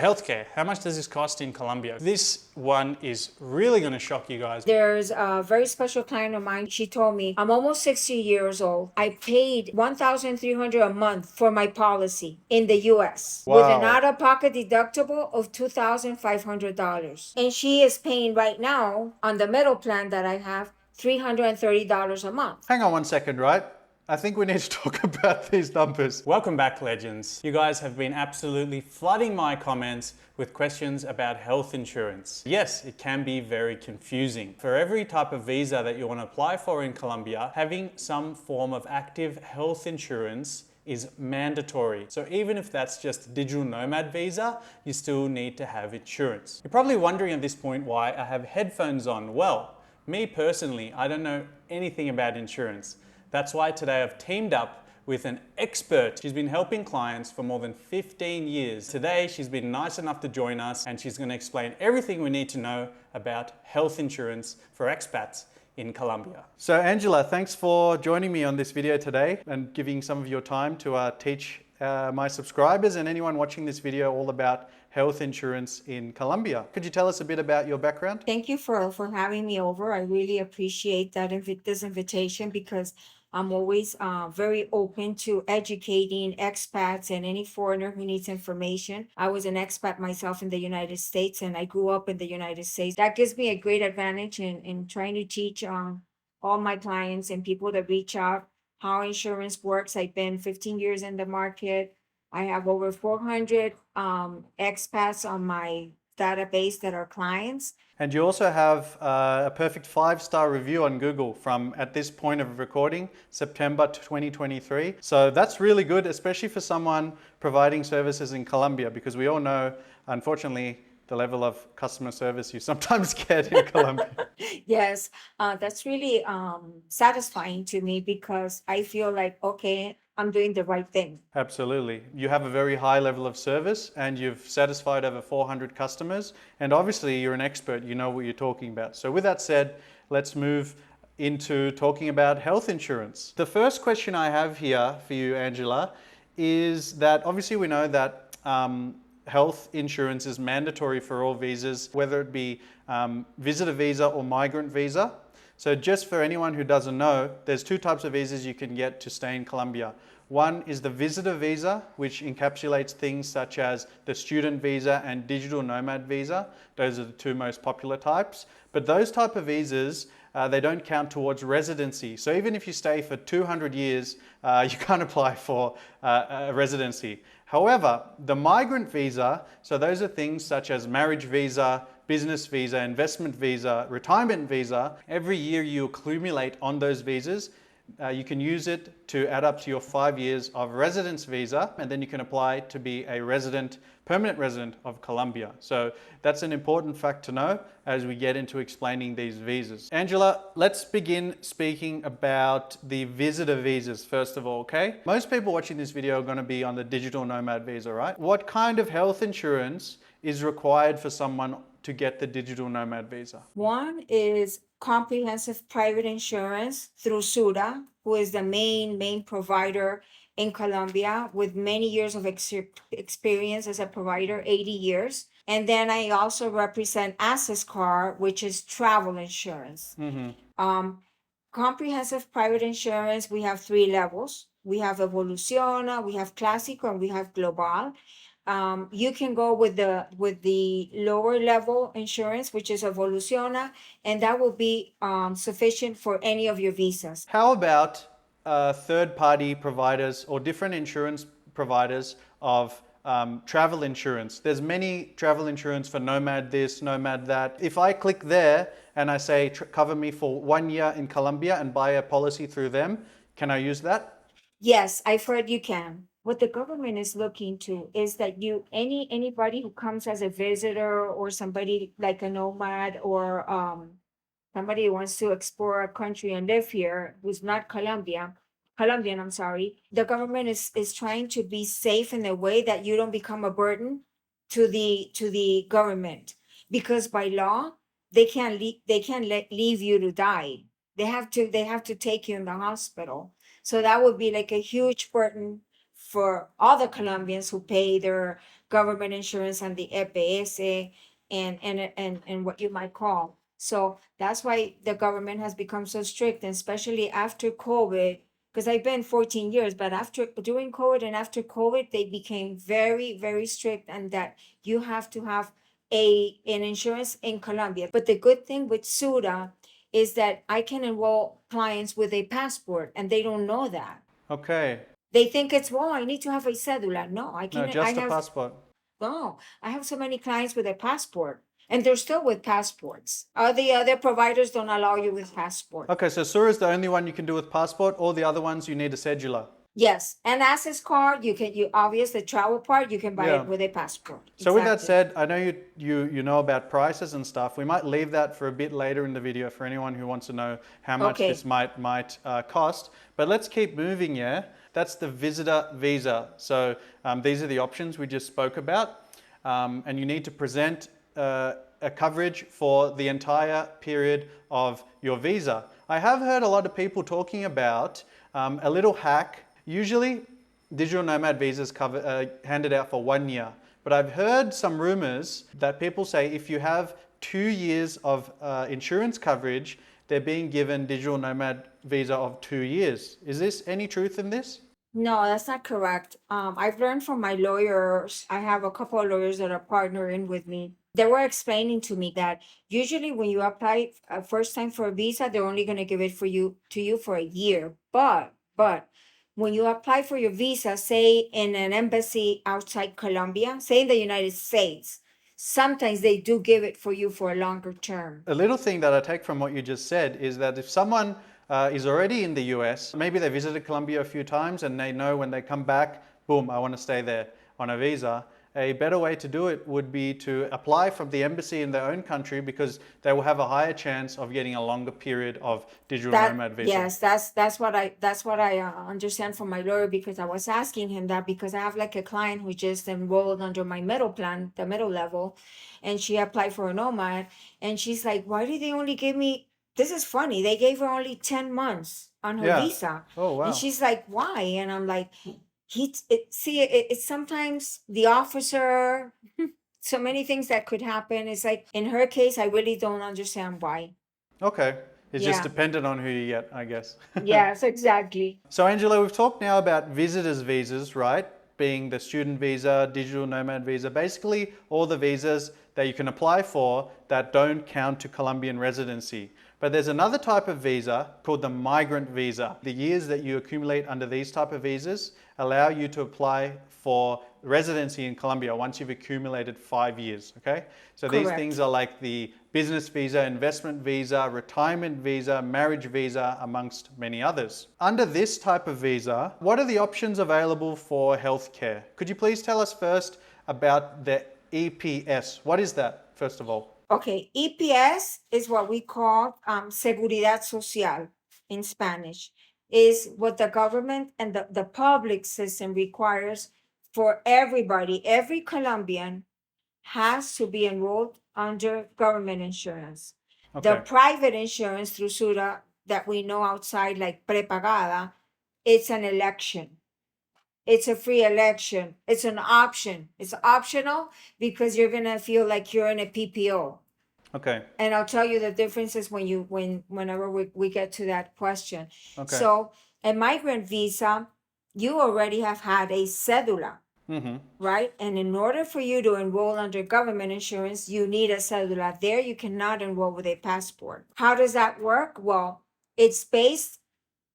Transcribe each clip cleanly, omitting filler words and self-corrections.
Healthcare, how much does this cost in Colombia? This one is really going to shock you guys. There's a very special client of mine. She told me, I'm almost 60 years old. I paid $1,300 a month for my policy in the US with an Wow. out-of-pocket deductible of $2,500. And she is paying right now on the middle plan that I have $330 a month. Hang on one second, right? I think we need to talk about these numbers. Welcome back, legends. You guys have been absolutely flooding my comments with questions about health insurance. Yes, it can be very confusing. For every type of visa that you want to apply for in Colombia, having some form of active health insurance is mandatory. So even if that's just a digital nomad visa, you still need to have insurance. You're probably wondering at this point why I have headphones on. Well, me personally, I don't know anything about insurance. That's why today I've teamed up with an expert. She's been helping clients for more than 15 years. Today, she's been nice enough to join us and she's going to explain everything we need to know about health insurance for expats in Colombia. So Angela, thanks for joining me on this video today and giving some of your time to teach my subscribers and anyone watching this video all about health insurance in Colombia. Could you tell us a bit about your background? Thank you for having me over. I really appreciate this invitation because I'm always very open to educating expats and any foreigner who needs information. I was an expat myself in the United States and I grew up in the United States. That gives me a great advantage in trying to teach all my clients and people that reach out how insurance works. I've been 15 years in the market. I have over 400 expats on my database that are clients. And you also have a perfect 5-star review on Google from, at this point of recording, September 2023. So that's really good, especially for someone providing services in Colombia, because we all know, unfortunately, the level of customer service you sometimes get in Colombia. Yes, that's really satisfying to me because I feel like, okay, I'm doing the right thing. Absolutely. You have a very high level of service and you've satisfied over 400 customers. And obviously you're an expert, you know what you're talking about. So with that said, let's move into talking about health insurance. The first question I have here for you, Angela, is that obviously we know that health insurance is mandatory for all visas, whether it be visitor visa or migrant visa. So just for anyone who doesn't know, there's 2 types of visas you can get to stay in Colombia. One is the visitor visa, which encapsulates things such as the student visa and digital nomad visa. Those are the 2 most popular types. But those type of visas, they don't count towards residency. So even if you stay for 200 years, you can't apply for a residency. However, the migrant visa, so those are things such as marriage visa, business visa, investment visa, retirement visa. Every year you accumulate on those visas, you can use it to add up to your 5 years of residence visa, and then you can apply to be a resident, permanent resident of Colombia. So that's an important fact to know as we get into explaining these visas. Angela, let's begin speaking about the visitor visas first of all, okay? Most people watching this video are going to be on the digital nomad visa, right? What kind of health insurance is required for someone to get the digital nomad visa? One is comprehensive private insurance through SUDA, who is the main provider in Colombia with many years of experience as a provider, 80 years. And then I also represent Access Car, which is travel insurance. Comprehensive private insurance, we have 3 levels. We have Evoluciona, we have Clásico, and we have Global. You can go with the lower level insurance, which is Evoluciona, and that will be sufficient for any of your visas. How about third-party providers or different insurance providers of travel insurance? There's many travel insurance for nomad this, nomad that. If I click there and I say cover me for 1 year in Colombia and buy a policy through them, can I use that? Yes, I've heard you can. What the government is looking to is that anybody who comes as a visitor or somebody like a nomad or somebody who wants to explore a country and live here who's not Colombian, I'm sorry. The government is trying to be safe in a way that you don't become a burden to the government, because by law they can't leave you to die. They have to take you in the hospital. So that would be like a huge burden for all the Colombians who pay their government insurance and the EPS and what you might call. So that's why the government has become so strict, and especially after COVID, because I've been 14 years, but during COVID and after COVID, they became very, very strict, and that you have to have an insurance in Colombia. But the good thing with SUDA is that I can enroll clients with a passport, and they don't know that. Okay. They think it's, well, I need to have a cedula. No, I No, can. just a passport. No, I have so many clients with a passport, and they're still with passports. All the other providers don't allow you with passport. Okay, so Sura is the only one you can do with passport. All the other ones you need a cedula. Yes, and access card, you obvious the travel part, you can buy Yeah. it with a passport. So with that Exactly. said, I know you know about prices and stuff. We might leave that for a bit later in the video for anyone who wants to know how much Okay. this might cost. But let's keep moving. Yeah, that's the visitor visa. So these are the options we just spoke about, and you need to present a coverage for the entire period of your visa. I have heard a lot of people talking about a little hack. Usually, digital nomad visas handed out for 1 year. But I've heard some rumors that people say if you have 2 years of insurance coverage, they're being given digital nomad visa of 2 years. Is this any truth in this? No, that's not correct. I've learned from my lawyers. I have a couple of lawyers that are partnering with me. They were explaining to me that usually when you apply first time for a visa, they're only going to give it to you for a year. But when you apply for your visa, say in an embassy outside Colombia, say in the United States, sometimes they do give it for you for a longer term. A little thing that I take from what you just said is that if someone is already in the US, maybe they visited Colombia a few times and they know when they come back, boom, I want to stay there on a visa. A better way to do it would be to apply from the embassy in their own country, because they will have a higher chance of getting a longer period of digital nomad visa. Yes, that's what I understand from my lawyer, because I was asking him that, because I have like a client who just enrolled under my middle plan, the middle level, and she applied for a nomad, and she's like, why did they only give me, this is funny, they gave her only 10 months on her Yeah. visa. Oh, wow. And she's like, why? And I'm like, it's sometimes the officer, so many things that could happen. It's like in her case, I really don't understand why. Okay. It's just Yeah. dependent on who you get, I guess. Yes, exactly. So Angela, we've talked now about visitors visas, right? Being the student visa, digital nomad visa, basically all the visas that you can apply for that don't count to Colombian residency. But there's another type of visa called the migrant visa. The years that you accumulate under these type of visas allow you to apply for residency in Colombia once you've accumulated 5 years, okay? So these Correct. things are like the business visa, investment visa, retirement visa, marriage visa, amongst many others. Under this type of visa, what are the options available for healthcare? Could you please tell us first about the EPS? What is that, first of all? Okay, EPS is what we call Seguridad Social in Spanish, is what the government and the public system requires for everybody. Every Colombian has to be enrolled under government insurance. The Okay. private insurance through SURA that we know outside, like prepagada, it's an election. It's a free election. It's an option. It's optional because you're gonna feel like you're in a PPO. Okay. And I'll tell you the differences whenever we get to that question. Okay. So a migrant visa, you already have had a cedula, Mm-hmm. right? And in order for you to enroll under government insurance, you need a cedula. There, you cannot enroll with a passport. How does that work? Well, it's based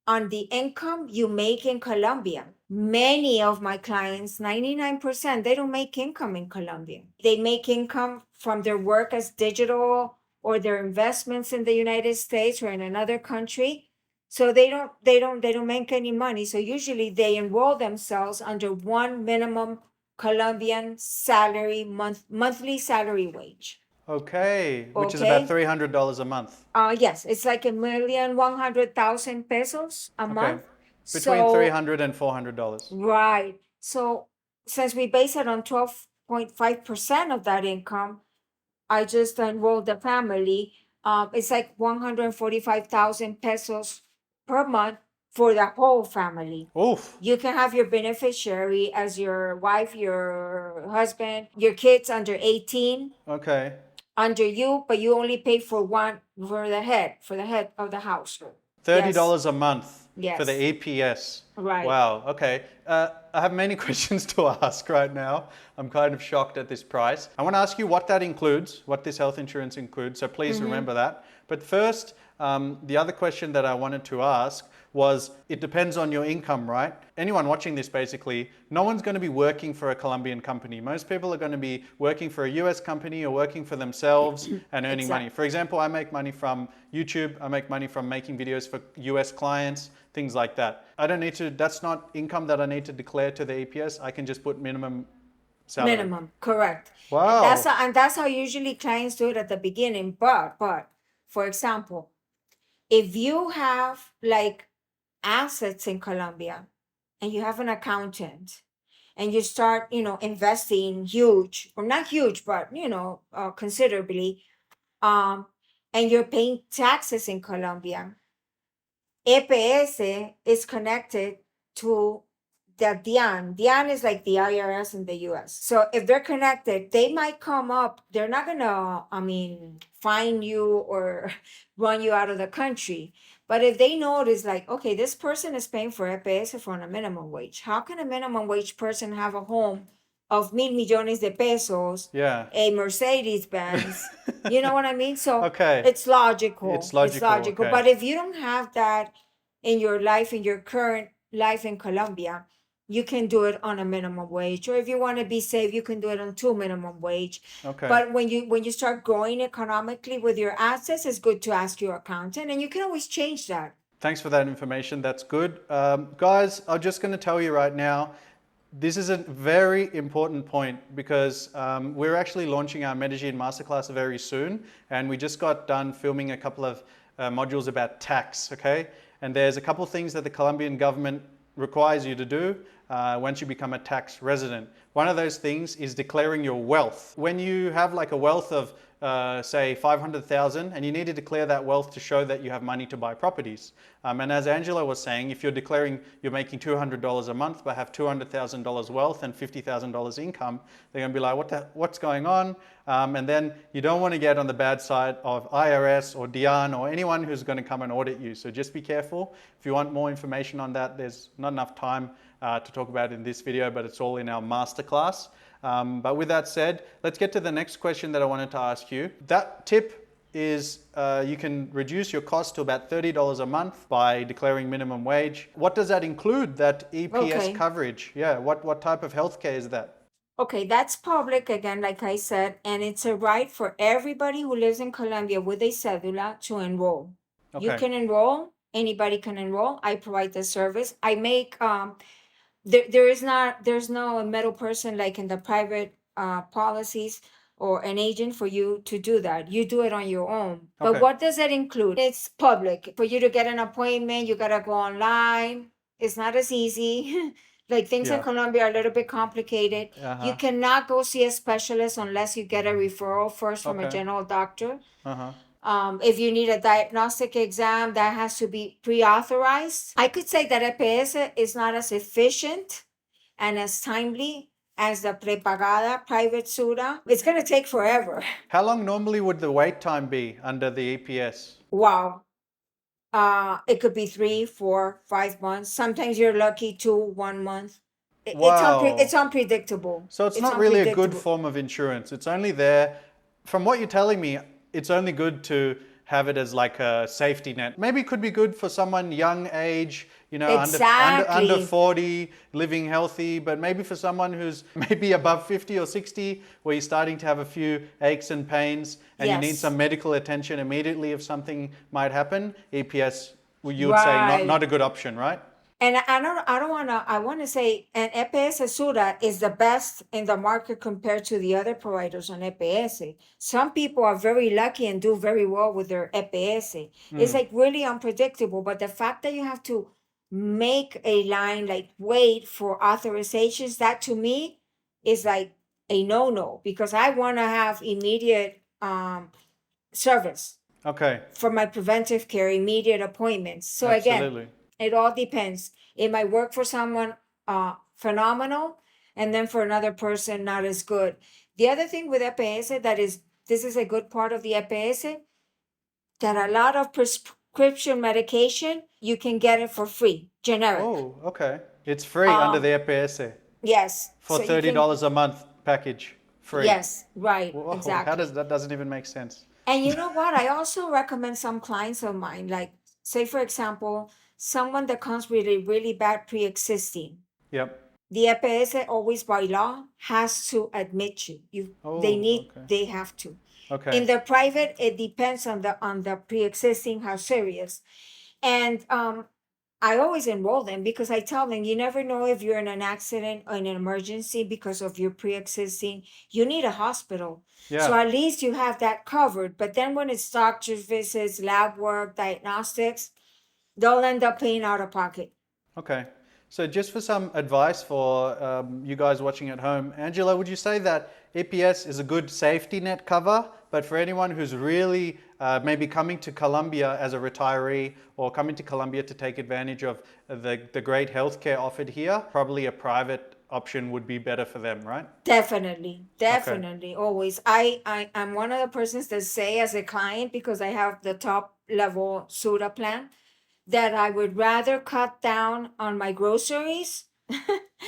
on the income you make in Colombia. Many of my clients, 99%, they don't make income in Colombia. They make income from their work as digital or their investments in the United States or in another country. So they don't make any money. So usually they enroll themselves under one minimum Colombian salary monthly salary wage. Okay, which is about Okay. $300 a month. Yes, it's like 1,100,000 pesos a month. Between So, $300 and $400. right. So since we base it on 12.5% of that income, I just enrolled the family. It's like 145,000 pesos per month for the whole family. Oof. You can have your beneficiary as your wife, your husband, your kids under 18, Okay. under you, but you only pay for one for the head of the household. $30 a month Yes. for the EPS. Right. Wow. Okay. I have many questions to ask right now. I'm kind of shocked at this price. I want to ask you what that includes, what this health insurance includes. So please remember that. But first, the other question that I wanted to ask was, it depends on your income, right? Anyone watching this, basically, no one's going to be working for a Colombian company. Most people are going to be working for a US company or working for themselves and earning money. For example, I make money from YouTube. I make money from making videos for US clients, things like that. I don't need to, that's not income that I need to declare to the EPS. I can just put minimum salary. Minimum, correct. Wow. And that's how usually clients do it at the beginning. But for example, if you have like assets in Colombia and you have an accountant and you start, investing huge or not huge, but considerably, and you're paying taxes in Colombia, EPS is connected to the DIAN. DIAN is like the IRS in the US. So if they're connected, they might come up. They're not gonna, fine you or run you out of the country. But if they notice, like, okay, this person is paying for EPS for a minimum wage. How can a minimum wage person have a home of mil millones de pesos, Yeah. a Mercedes Benz? You know what I mean? So Okay. it's logical. It's logical, okay. But if you don't have that in your life, in your current life in Colombia, you can do it on a minimum wage. Or if you want to be safe, you can do it on 2 minimum wage. Okay. But when you start growing economically with your assets, it's good to ask your accountant, and you can always change that. Thanks for that information. That's good. Guys, I'm just going to tell you right now, this is a very important point because we're actually launching our Medellin Masterclass very soon, and we just got done filming a couple of modules about tax, okay? And there's a couple of things that the Colombian government requires you to do once you become a tax resident. One of those things is declaring your wealth. When you have like a wealth of say 500,000 and you need to declare that wealth to show that you have money to buy properties. And as Angela was saying, if you're declaring you're making $200 a month but have $200,000 wealth and $50,000 income, they're going to be like, what's going on? And then you don't want to get on the bad side of IRS or DIAN or anyone who's going to come and audit you. So just be careful. If you want more information on that, there's not enough time to talk about it in this video, but it's all in our masterclass. But with that said, let's get to the next question that I wanted to ask you. That tip is you can reduce your cost to about $30 a month by declaring minimum wage. What does that include, that EPS coverage? Yeah, what type of healthcare is that? Okay, that's public again, like I said, and it's a right for everybody who lives in Colombia with a cédula to enroll. Okay. You can enroll, anybody can enroll. I provide the service. I make there's no middle person like in the private policies or an agent for you to do that. You do it on your own. But Okay. what does it include? It's public. For you to get an appointment, you gotta go online. It's not as easy. Like things in Yeah. Colombia are a little bit complicated. You cannot go see a specialist unless you get a referral first from a Okay. general doctor. Uh-huh. If you need a diagnostic exam, that has to be pre-authorized. I could say that EPS is not as efficient and as timely as the prepagada private SURA. It's going to take forever. How long normally would the wait time be under the EPS? Wow. It could be 3, 4, 5 months. Sometimes you're lucky 2, 1 month. Wow. It's unpredictable. So it's not really a good form of insurance. It's only there, from what you're telling me, it's only good to have it as like a safety net. Maybe it could be good for someone young age, you know, under 40, living healthy, but maybe for someone who's maybe above 50 or 60, where you're starting to have a few aches and pains and you need some medical attention immediately if something might happen, EPS, you would say not a good option, right? And I want to say, and EPS SURA is the best in the market compared to the other providers on EPS. Some people are very lucky and do very well with their EPS. It's like really unpredictable, but the fact that you have to make a line, like wait for authorizations, that to me is like a no-no, because I want to have immediate service. Okay. For my preventive care, immediate appointments. So Absolutely. again, It all depends. It might work for someone phenomenal, and then for another person not as good. The other thing with EPS that is, this is a good part of the EPS, that a lot of prescription medication you can get it for free, generic. Oh, okay. It's free under the EPS Yes. for So you can, $30 a month package. Free. yes, right, Whoa, exactly. how does that doesn't even make sense? And you know what? I also recommend some clients of mine, like, say, for example, someone that comes with a really bad pre existing. Yep. The EPS always by law has to admit you. Oh, okay. They have to. Okay. In the private, it depends on the pre existing, how serious. And I always enroll them because I tell them you never know if you're in an accident or in an emergency because of your pre-existing. You need a hospital. So Yeah. at least you have that covered. But then when it's doctor's visits, lab work, diagnostics, they'll end up paying out of pocket. Okay. So just for some advice for you guys watching at home, Angela, would you say that EPS is a good safety net cover, but for anyone who's really maybe coming to Colombia as a retiree or coming to Colombia to take advantage of the great healthcare offered here, probably a private option would be better for them, right? Definitely, always. I'm one of the persons that say as a client, because I have the top level SUDA plan, that I would rather cut down on my groceries,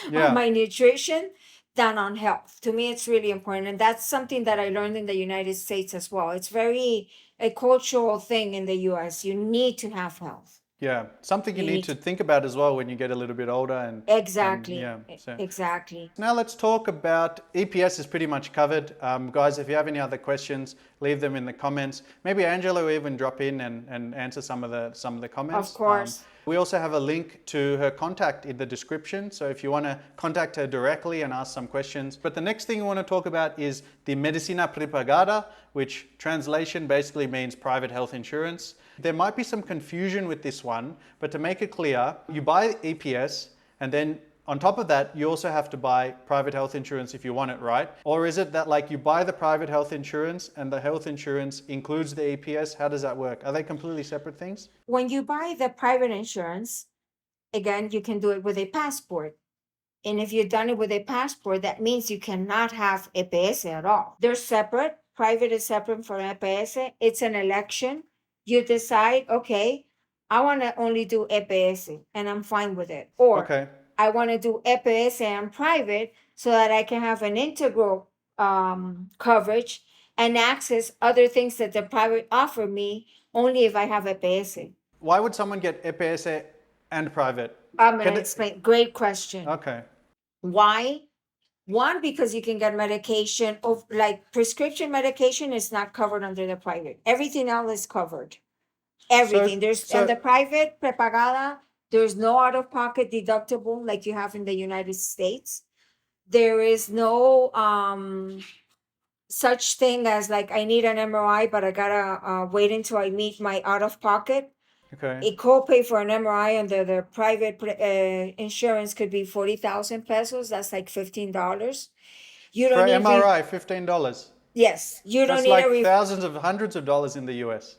Yeah. on my nutrition, than on health. To me, it's really important. And that's something that I learned in the United States as well. It's very a cultural thing in the US. You need to have health. Yeah, something you You need need to think about as well when you get a little bit older and Exactly. yeah. So Exactly. now let's talk about EPS is pretty much covered. Guys, if you have any other questions, leave them in the comments. Maybe Angela will even drop in and answer some of the comments. Of course. We also have a link to her contact in the description. So if you want to contact her directly and ask some questions. But the next thing we want to talk about is the Medicina Prepagada, which translation basically means private health insurance. There might be some confusion with this one, but to make it clear, you buy EPS and then on top of that, you also have to buy private health insurance if you want it, right? Or is it that like you buy the private health insurance and the health insurance includes the EPS? How does that work? Are they completely separate things? When you buy the private insurance, again, you can do it with a passport. And if you've done it with a passport, that means you cannot have EPS at all. They're separate. Private is separate from EPS. It's an election. You decide, okay, I want to only do EPS and I'm fine with it. Or Okay. I want to do EPS and private so that I can have an integral coverage and access other things that the private offer me only if I have EPS. Why would someone get EPS and private? I'm going Can to it- explain. Great question. Okay. Why? One, because you can get medication of like prescription medication is not covered under the private. Everything else is covered. Everything. There's on the private prepagada, there's no out-of-pocket deductible like you have in the United States. There is no such thing as like I need an MRI, but I gotta wait until I meet my out-of-pocket. Okay. A copay for an MRI under the private insurance could be 40,000 pesos. That's like $15. You For don't need MRI, $15. yes, you don't That's need like a thousands of hundreds of dollars in the US.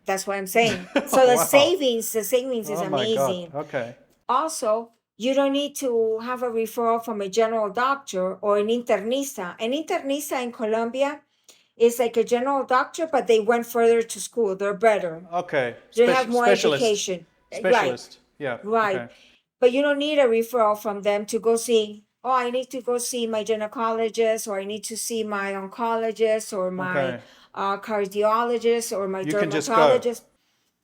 that's what I'm saying. So the Wow. savings is Oh my amazing. God. Okay. Also, you don't need to have a referral from a general doctor or an internista. An internista in Colombia is like a general doctor, but they went further to school. They're better. Okay. They have more Specialist. education. Specialist. Yeah. Right. Okay. But you don't need a referral from them to go see, oh, I need to go see my gynecologist, or I need to see my oncologist, or my Okay. cardiologist, or my You can just go. dermatologist.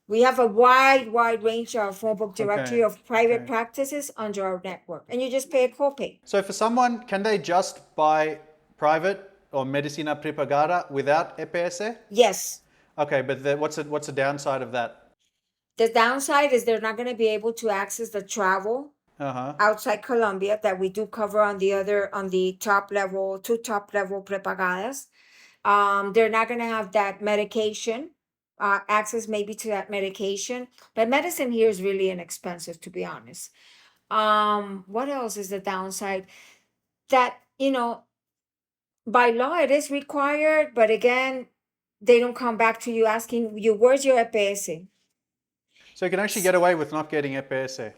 We have a wide range of phone book directory Okay. of private Okay. practices under our network. And you just pay a copay. So for someone, can they just buy private or Medicina Prepagada without EPS? Yes. Okay, but what's the downside of that? The downside is they're not going to be able to access the travel Uh-huh. outside Colombia that we do cover on the top level, two top level prepagadas. They're not going to have that medication, access maybe to that medication. But medicine here is really inexpensive, to be honest. What else is the downside? That, by law it is required, but again, they don't come back to you asking you, where's your EPS? So you can actually get away with not getting EPS.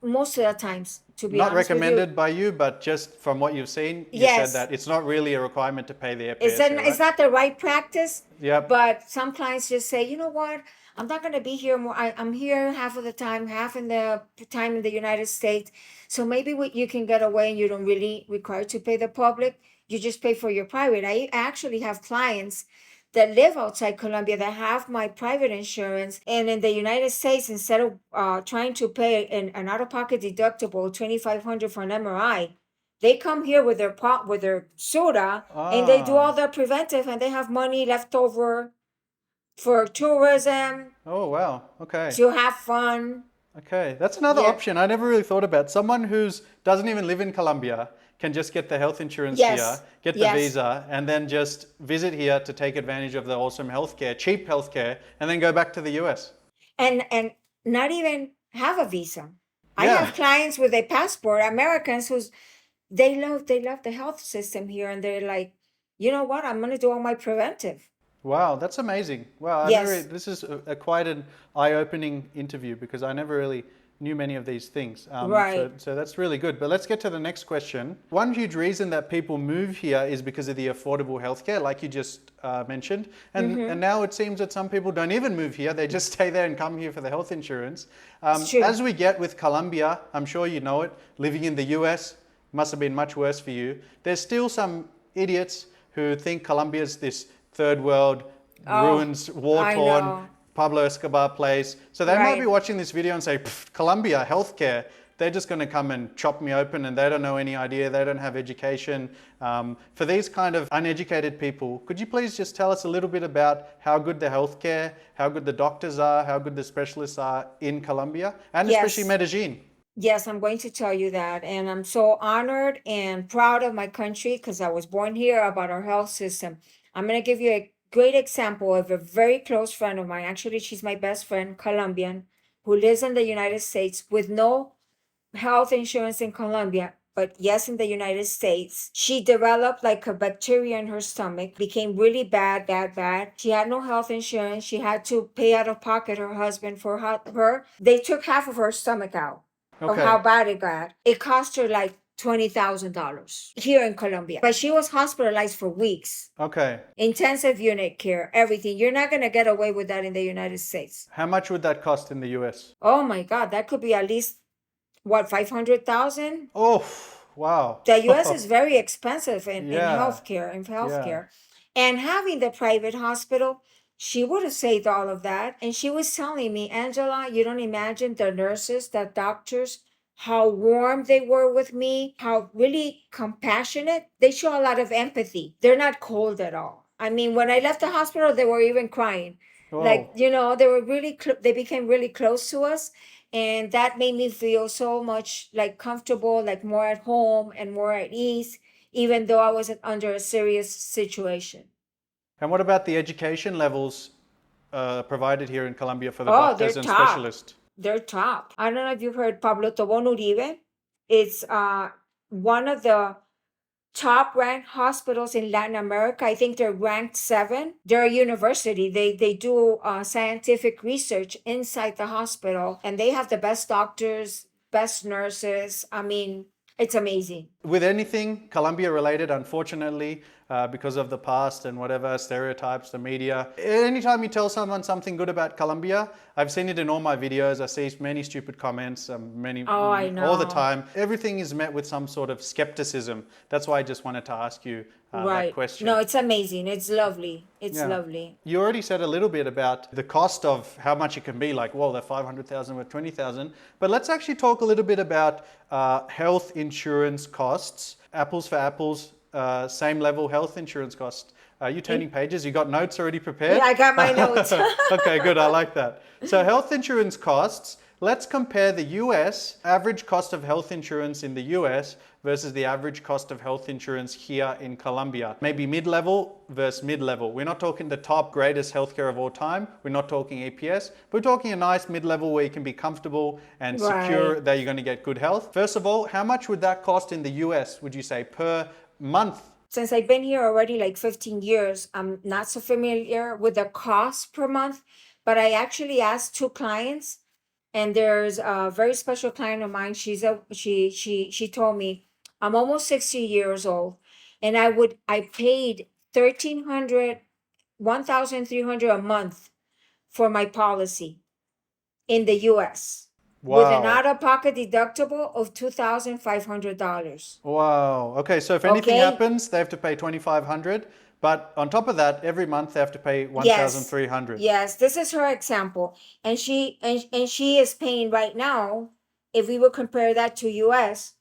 Most of the times, to be Not honest with you. recommended by you, but just from what you've seen, you said Yes. that it's not really a requirement to pay the It's, EPS, right? it's not the right practice. Yep. But some clients just say, you know what? I'm not going to be here more. I'm here half of the time, half in the time in the United States. So maybe you can get away and you don't really require to pay the public. You just pay for your private. I actually have clients that live outside Colombia that have my private insurance. And in the United States, instead of trying to pay an out-of-pocket deductible, 2,500 for an MRI, they come here with their pot with their soda and they do all their preventive and they have money left over for tourism, Oh, wow. Okay. to have fun. Okay. That's another Yeah. option I never really thought about. Someone who's doesn't even live in Colombia can just get the health insurance Yes. here, get the Yes. visa, and then just visit here to take advantage of the awesome healthcare, cheap healthcare, and then go back to the US. And not even have a visa. I Yeah. have clients with a passport, Americans who's they love the health system here and they're like, you know what, I'm gonna do all my preventive. Wow, that's amazing. Wow, Yes. this is quite an eye-opening interview because I never really knew many of these things. Right. So that's really good. But let's get to the next question. One huge reason that people move here is because of the affordable healthcare, like you just mentioned. And now it seems that some people don't even move here. They just stay there and come here for the health insurance. It's true. As we get with Colombia, I'm sure you know it, living in the US must have been much worse for you. There's still some idiots who think Colombia is this third world, ruins, I war-torn, know. Pablo Escobar place. So they might Right. be watching this video and say, Colombia, healthcare, they're just going to come and chop me open and they don't know any idea, they don't have education. For these kind of uneducated people, could you please just tell us a little bit about how good the healthcare, how good the doctors are, how good the specialists are in Colombia, and Yes. especially Medellin? Yes, I'm going to tell you that. And I'm so honored and proud of my country because I was born here, about our health system. I'm going to give you a great example of a very close friend of mine. Actually, she's my best friend, Colombian, who lives in the United States with no health insurance in Colombia, but yes, in the United States. She developed like a bacteria in her stomach, became really bad, bad, bad. She had no health insurance. She had to pay out of pocket her husband for her. They took half of her stomach out of Okay. how bad it got. It cost her like $20,000 here in Colombia, but she was hospitalized for weeks. Okay. Intensive unit care, everything. You're not going to get away with that in the United States. How much would that cost in the US? Oh my God, that could be at least, what, 500,000? Oh, wow. The US is very expensive in Yeah. healthcare. And having the private hospital, she would have saved all of that. And she was telling me, Angela, you don't imagine the nurses, the doctors, how warm they were with me, how really compassionate. They show a lot of empathy. They're not cold at all. I mean, when I left the hospital, they were even crying. Like, Whoa. they were really, they became really close to us. And that made me feel so much like comfortable, like more at home and more at ease, even though I was under a serious situation. And what about the education levels provided here in Colombia for the Oh, doctors they're and top. specialists? They're top. I don't know if you've heard Pablo Tobon Uribe. It's one of the top ranked hospitals in Latin America. I think they're ranked 7. They're a university. They do scientific research inside the hospital, and they have the best doctors, best nurses. I mean, it's amazing. With anything Colombia related, unfortunately, because of the past and whatever stereotypes, the media. Anytime you tell someone something good about Colombia, I've seen it in all my videos. I see many stupid comments, Oh, I all the know. time. Everything is met with some sort of skepticism. That's why I just wanted to ask you that Right. question. No, it's amazing. It's lovely. It's Yeah. lovely. You already said a little bit about the cost of how much it can be, like, well, they're 500,000 or 20,000. But let's actually talk a little bit about health insurance costs. Apples for apples, same level health insurance cost. Are you turning pages? You got notes already prepared? Yeah, I got my notes. Okay, good. I like that. So health insurance costs. Let's compare the US average cost of health insurance in the US versus the average cost of health insurance here in Colombia. Maybe mid-level versus mid-level. We're not talking the top greatest healthcare of all time. We're not talking APS. We're talking a nice mid-level where you can be comfortable and secure Right. that you're going to get good health. First of all, how much would that cost in the US, would you say, per month? Since I've been here already like 15 years, I'm not so familiar with the cost per month, but I actually asked 2 clients And there's a very special client of mine. She told me, I'm almost 60 years old, and I paid 1,300, 1,300 a month for my policy in the US with an Wow. out-of-pocket deductible of $2,500. Wow. Okay, so if anything Okay? happens, they have to pay 2,500, but on top of that, every month they have to pay Yes. 1,300. Yes, this is her example. And she is paying right now, if we would compare that to US,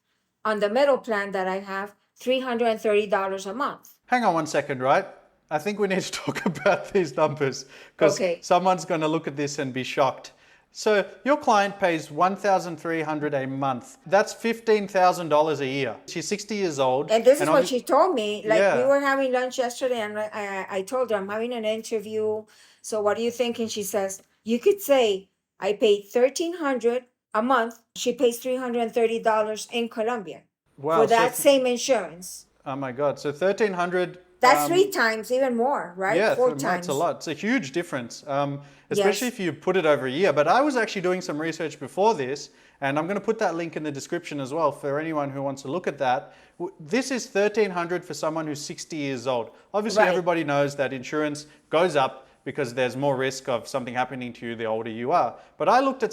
on the middle plan that I have, $330 a month. Hang on one second, right? I think we need to talk about these numbers because Okay. someone's going to look at this and be shocked. So your client pays 1,300 a month. That's $15,000 a year. She's 60 years old. And this is what obvi- she told me. Like, we Yeah. were having lunch yesterday, and I told her I'm having an interview. So what do you think? And she says, you could say I paid $1,300 a month. She pays $330 in Colombia Wow. for that same insurance. Oh my God. So 1,300. That's 3 times, even more, right? Yeah, 4 that's times. a lot. It's a huge difference, especially Yes. if you put it over a year. But I was actually doing some research before this, and I'm going to put that link in the description as well for anyone who wants to look at that. This is 1,300 for someone who's 60 years old. Obviously, Right. everybody knows that insurance goes up because there's more risk of something happening to you the older you are. But I looked at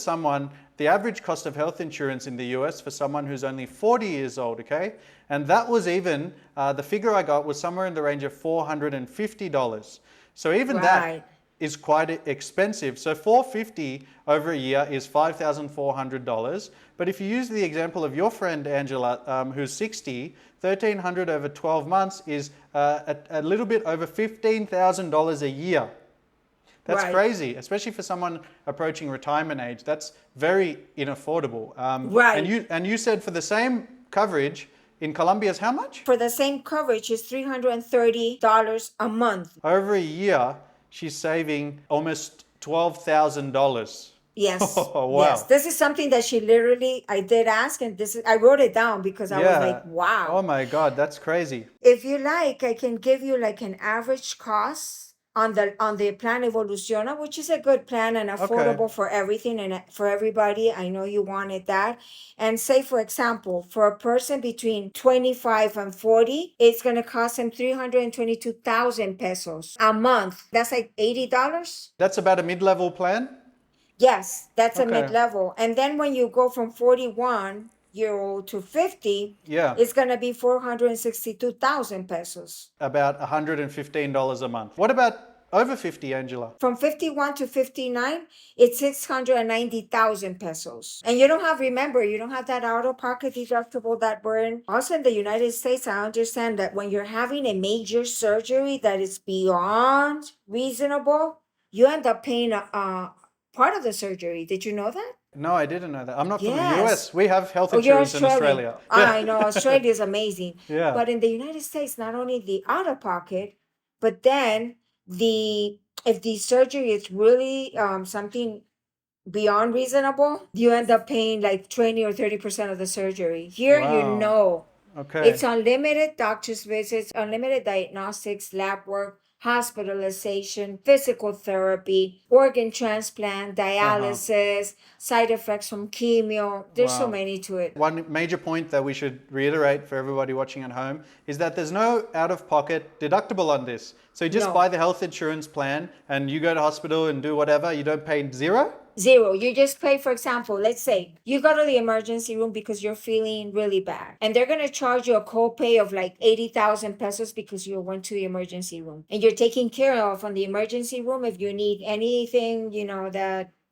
the average cost of health insurance in the US for someone who's only 40 years old, okay? And that was even, the figure I got was somewhere in the range of $450. So even Right. that is quite expensive. So $450 over a year is $5,400. But if you use the example of your friend Angela, who's 60, 1,300 over 12 months is a little bit over $15,000 a year. That's Right. crazy, especially for someone approaching retirement age. That's very unaffordable. Right. And you said for the same coverage in Colombia is how much? For the same coverage is $330 a month. Over a year, she's saving almost $12,000. Yes. Oh, wow. Yes. This is something that I did ask, and I wrote it down because I was like, wow. Oh my God, that's crazy. If you like, I can give you like an average cost on the plan Evoluciona, which is a good plan and affordable for everything and for everybody. I know you wanted that. And say, for example, for a person between 25 and 40, it's going to cost them 322,000 pesos a month. That's like $80. That's about a mid-level plan? Yes, that's a Okay. mid-level. And then when you go from 41-year-old to 50, Yeah. it's going to be 462,000 pesos. About $115 a month. What about over 50, Angela? From 51 to 59, it's 690,000 pesos. And you don't have that out-of-pocket deductible that burden. Also in the United States, I understand that when you're having a major surgery that is beyond reasonable, you end up paying a part of the surgery. Did you know that? No, I didn't know that. I'm not from the Yes. US. We have health Oh, you're insurance in Australian. Australia. I know, Australia is amazing. Yeah. But in the United States, not only the out-of-pocket, but then if the surgery is really something beyond reasonable, you end up paying like 20 or 30% of the surgery. Here, Wow. Okay. it's unlimited doctor's visits, unlimited diagnostics, lab work, hospitalization, physical therapy, organ transplant, dialysis, side effects from chemo. There's so Wow. many to it. One major point that we should reiterate for everybody watching at home is that there's no out-of-pocket deductible on this. So you just No. buy the health insurance plan and you go to hospital and do whatever. You don't pay zero? Zero. You just pay, for example, let's say you go to the emergency room because you're feeling really bad, and they're going to charge you a copay of like 80,000 pesos because you went to the emergency room, and you're taken care of on the emergency room. If you need anything,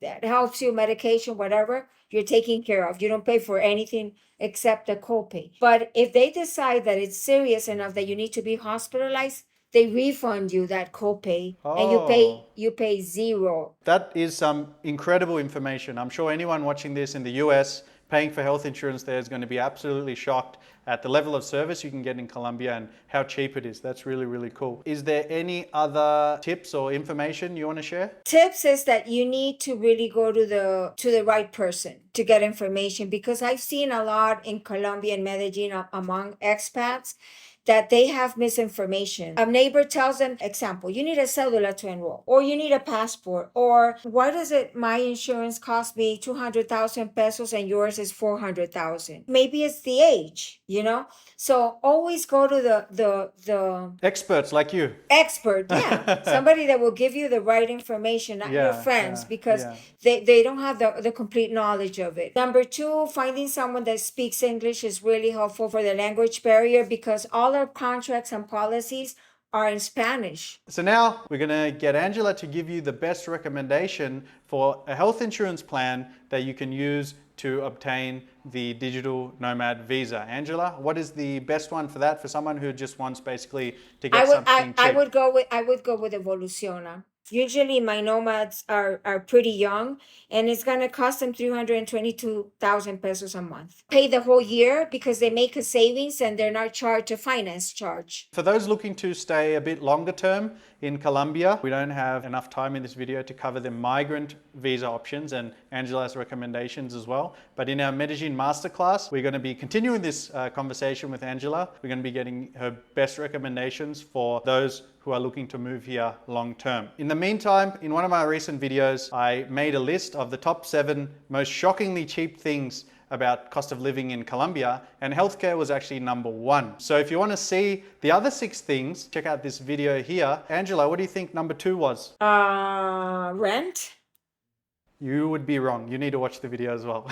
that helps you, medication, whatever, you're taken care of. You don't pay for anything except the copay. But if they decide that it's serious enough that you need to be hospitalized, they refund you that copay, and you pay zero. That is some incredible information. I'm sure anyone watching this in the US paying for health insurance there is going to be absolutely shocked at the level of service you can get in Colombia and how cheap it is. That's really, really cool. Is there any other tips or information you want to share? Tips is that you need to really go to the right person to get information, because I've seen a lot in Colombia and Medellin among expats that they have misinformation. A neighbor tells them, example, you need a cedula to enroll, or you need a passport, or why does it my insurance cost me 200,000 pesos and yours is 400,000? Maybe it's the age, you know? So always go to the Experts like you. expert, yeah, somebody that will give you the right information, not your Yeah, friends, yeah, because yeah. they don't have the complete knowledge of it. Number two, finding someone that speaks English is really helpful for the language barrier, because all our contracts and policies are in Spanish. So now we're going to get Angela to give you the best recommendation for a health insurance plan that you can use to obtain the digital nomad visa. Angela, what is the best one for that, for someone who just wants basically to get something cheap? I would go with Evoluciona. Usually my nomads are pretty young, and it's gonna cost them 322,000 pesos a month. Pay the whole year because they make a savings and they're not charged a finance charge. For those looking to stay a bit longer term in Colombia, we don't have enough time in this video to cover the migrant visa options and Angela's recommendations as well. But in our Medellin masterclass, we're going to be continuing this conversation with Angela. We're going to be getting her best recommendations for those who are looking to move here long term. In the meantime, in one of my recent videos, I made a list of the top 7 most shockingly cheap things about cost of living in Colombia, and healthcare was actually number 1. So if you want to see the other 6 things, check out this video here. Angela, what do you think number 2 was? Rent. You would be wrong. You need to watch the video as well.